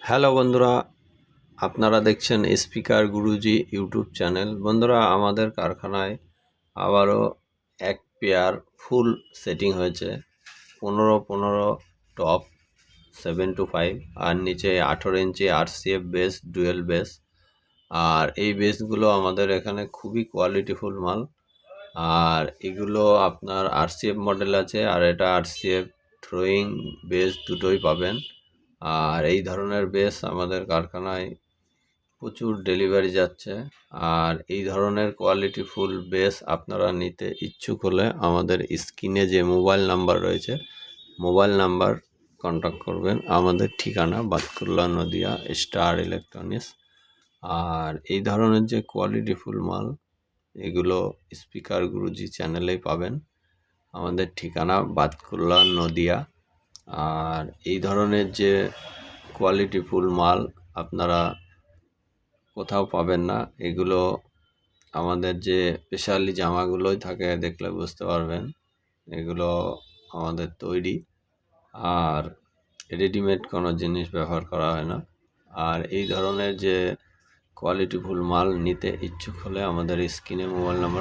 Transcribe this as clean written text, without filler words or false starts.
Hello বন্ধুরা, আপনারা দেখছেন স্পিকার গুরুজি ইউটিউব চ্যানেল। বন্ধুরা, আমাদের কারখানায় আবারও এক পেয়ার ফুল সেটিং হয়েছে। 15 টপ 725 আর নিচে 18 ইঞ্চি RCF বেস, ডুয়েল বেস। আর এই বেসগুলো আমাদের এখানে খুবই কোয়ালিটিফুল মাল। আর এগুলো আপনার RCF মডেল আছে, আর এটা RCF থ্রোয়িং বেস দুটোই পাবেন। আর এই ধরনের বেস আমাদের কারখানায় প্রচুর ডেলিভারি যাচ্ছে। আর এই ধরনের কোয়ালিটিফুল বেস আপনারা নিতে ইচ্ছুক হলে আমাদের স্ক্রিনে যে মোবাইল নাম্বার রয়েছে, মোবাইল নাম্বার কন্ট্যাক্ট করবেন। আমাদের ঠিকানা বাতকুল্লা, নদিয়া, স্টার ইলেকট্রনিক্স। আর এই ধরনের যে কোয়ালিটিফুল মাল, এগুলো স্পিকার গুরুজি চ্যানেলেই পাবেন। আমাদের ঠিকানা বাতকুল্লা, নদিয়া। আর এই ধরনের যে কোয়ালিটিফুল মাল আপনারা কোথাও পাবেন না। এগুলো আমাদের যে স্পেশালি জামাগুলোই থাকে, দেখলে বুঝতে পারবেন এগুলো আমাদের তৈরি। আর রেডিমেড কোনো জিনিস ব্যবহার করা হয় না। আর এই ধরনের যে কোয়ালিটিফুল মাল নিতে ইচ্ছুক হলে আমাদের স্ক্রিনে মোবাইল নাম্বার